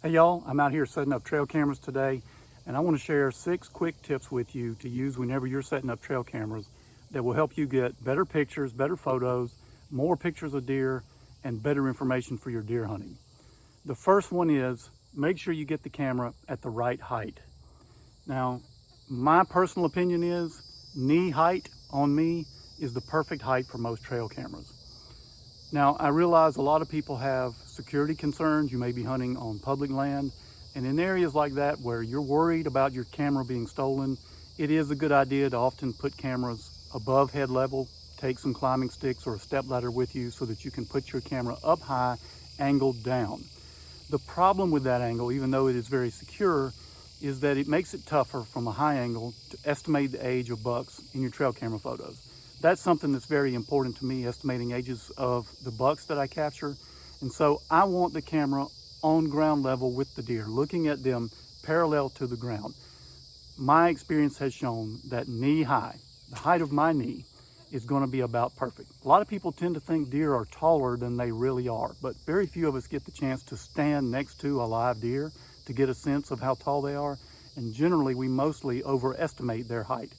Hey y'all, I'm out here setting up trail cameras today, and I want to share 6 quick tips with you to use whenever you're setting up trail cameras that will help you get better pictures, better photos, more pictures of deer, and better information for your deer hunting. The first one is make sure you get the camera at the right height. Now, my personal opinion is knee height on me is the perfect height for most trail cameras. Now, I realize a lot of people have security concerns. You may be hunting on public land, and in areas like that where you're worried about your camera being stolen, it is a good idea to often put cameras above head level, take some climbing sticks or a step ladder with you so that you can put your camera up high, angled down. The problem with that angle, even though it is very secure, is that it makes it tougher from a high angle to estimate the age of bucks in your trail camera photos. That's something that's very important to me, estimating ages of the bucks that I capture. And so I want the camera on ground level with the deer, looking at them parallel to the ground. My experience has shown that knee high, the height of my knee, is going to be about perfect. A lot of people tend to think deer are taller than they really are, but very few of us get the chance to stand next to a live deer to get a sense of how tall they are. And generally, we mostly overestimate their height.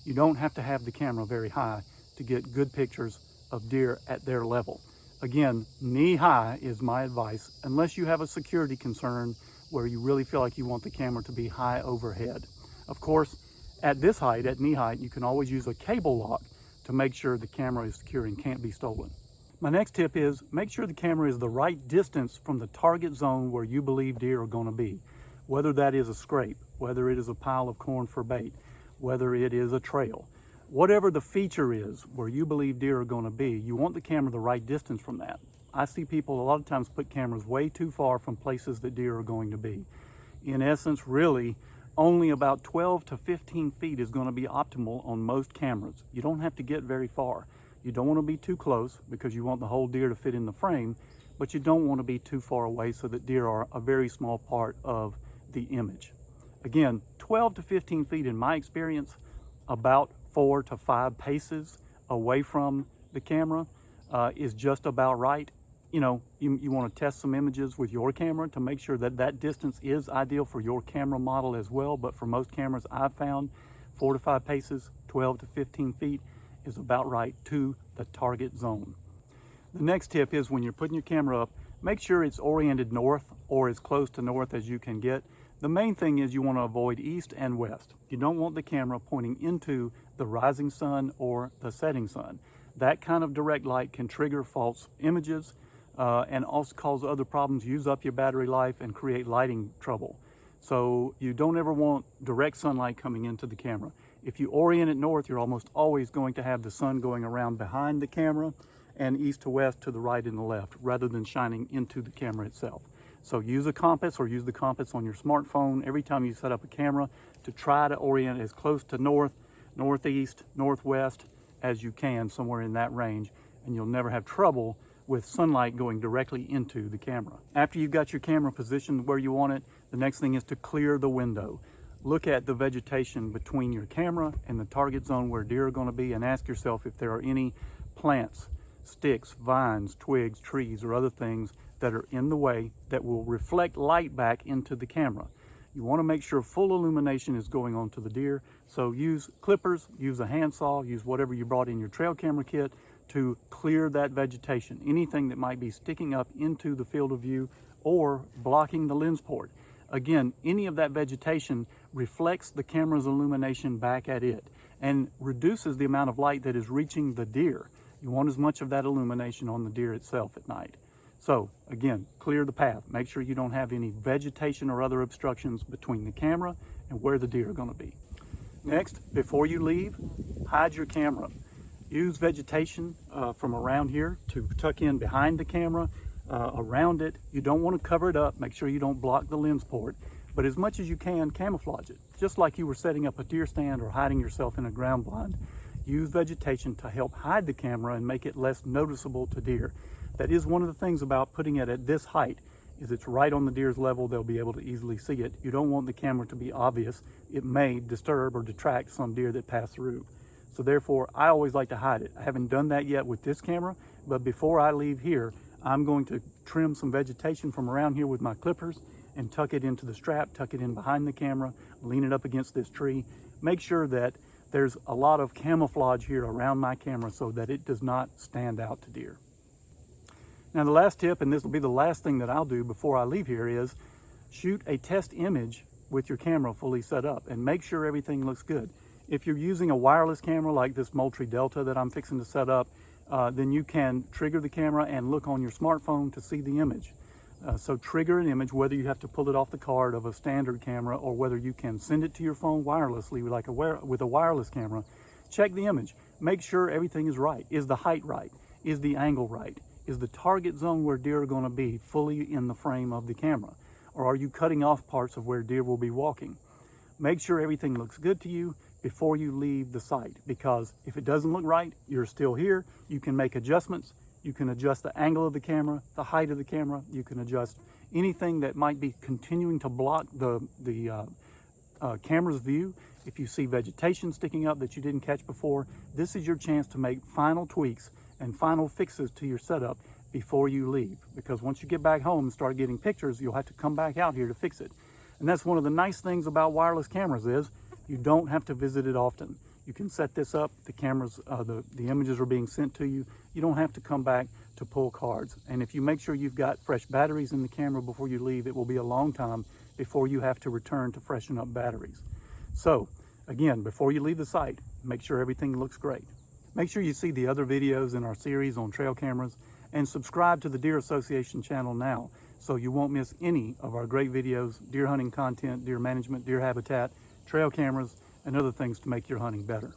You don't have to have the camera very high to get good pictures of deer at their level. Again, knee high is my advice, unless you have a security concern where you really feel like you want the camera to be high overhead. Of course, at this height, at knee height, you can always use a cable lock to make sure the camera is secure and can't be stolen. My next tip is make sure the camera is the right distance from the target zone where you believe deer are going to be. Whether that is a scrape, whether it is a pile of corn for bait, whether it is a trail, whatever the feature is where you believe deer are going to be, you want the camera the right distance from that. I see people a lot of times put cameras way too far from places that deer are going to be. In essence, really, only about 12 to 15 feet is going to be optimal on most cameras. You don't have to get very far. You don't want to be too close because you want the whole deer to fit in the frame, but you don't want to be too far away so that deer are a very small part of the image. Again, 12 to 15 feet in my experience, about 4 to 5 paces away from the camera is just about right. You know, you want to test some images with your camera to make sure that that distance is ideal for your camera model as well. But for most cameras I've found, 4 to 5 paces, 12 to 15 feet is about right to the target zone. The next tip is when you're putting your camera up, make sure it's oriented north or as close to north as you can get. The main thing is you want to avoid east and west. You don't want the camera pointing into the rising sun or the setting sun. That kind of direct light can trigger false images and also cause other problems, use up your battery life and create lighting trouble. So you don't ever want direct sunlight coming into the camera. If you orient it north, you're almost always going to have the sun going around behind the camera and east to west to the right and the left rather than shining into the camera itself. So use a compass or use the compass on your smartphone every time you set up a camera to try to orient as close to north, northeast, northwest as you can, somewhere in that range, and you'll never have trouble with sunlight going directly into the camera. After you've got your camera positioned where you want it, the next thing is to clear the window. Look at the vegetation between your camera and the target zone where deer are going to be and ask yourself if there are any plants, sticks, vines, twigs, trees, or other things that are in the way that will reflect light back into the camera. You want to make sure full illumination is going on to the deer, so use clippers, use a handsaw, use whatever you brought in your trail camera kit to clear that vegetation, anything that might be sticking up into the field of view or blocking the lens port. Again, any of that vegetation reflects the camera's illumination back at it and reduces the amount of light that is reaching the deer. You want as much of that illumination on the deer itself at night. So again, clear the path. Make sure you don't have any vegetation or other obstructions between the camera and where the deer are going to be. Next, before you leave, hide your camera. Use vegetation from around here to tuck in behind the camera, around it. You don't want to cover it up. Make sure you don't block the lens port, but as much as you can, camouflage it. Just like you were setting up a deer stand or hiding yourself in a ground blind. Use vegetation to help hide the camera and make it less noticeable to deer. That is one of the things about putting it at this height, is it's right on the deer's level. They'll be able to easily see it. You don't want the camera to be obvious. It may disturb or detract some deer that pass through. So therefore, I always like to hide it. I haven't done that yet with this camera, but before I leave here, I'm going to trim some vegetation from around here with my clippers and tuck it into the strap, tuck it in behind the camera, lean it up against this tree. Make sure that there's a lot of camouflage here around my camera so that it does not stand out to deer. Now the last tip, and this will be the last thing that I'll do before I leave here, is shoot a test image with your camera fully set up and make sure everything looks good. If you're using a wireless camera like this Moultrie Delta that I'm fixing to set up, then you can trigger the camera and look on your smartphone to see the image. So trigger an image, whether you have to pull it off the card of a standard camera or whether you can send it to your phone wirelessly with a wireless camera. Check the image. Make sure everything is right. Is the height right? Is the angle right? Is the target zone where deer are going to be fully in the frame of the camera? Or are you cutting off parts of where deer will be walking? Make sure everything looks good to you before you leave the site, because if it doesn't look right, you're still here. You can make adjustments. You can adjust the angle of the camera, the height of the camera. You can adjust anything that might be continuing to block the camera's view. If you see vegetation sticking up that you didn't catch before, this is your chance to make final tweaks and final fixes to your setup before you leave, because once you get back home and start getting pictures, you'll have to come back out here to fix it. And that's one of the nice things about wireless cameras is you don't have to visit it often. You can set this up, the cameras, the images are being sent to you. You don't have to come back to pull cards. And if you make sure you've got fresh batteries in the camera before you leave, it will be a long time before you have to return to freshen up batteries. So again, before you leave the site, make sure everything looks great. Make sure you see the other videos in our series on trail cameras and subscribe to the Deer Association channel now so you won't miss any of our great videos, deer hunting content, deer management, deer habitat, trail cameras, and other things to make your hunting better.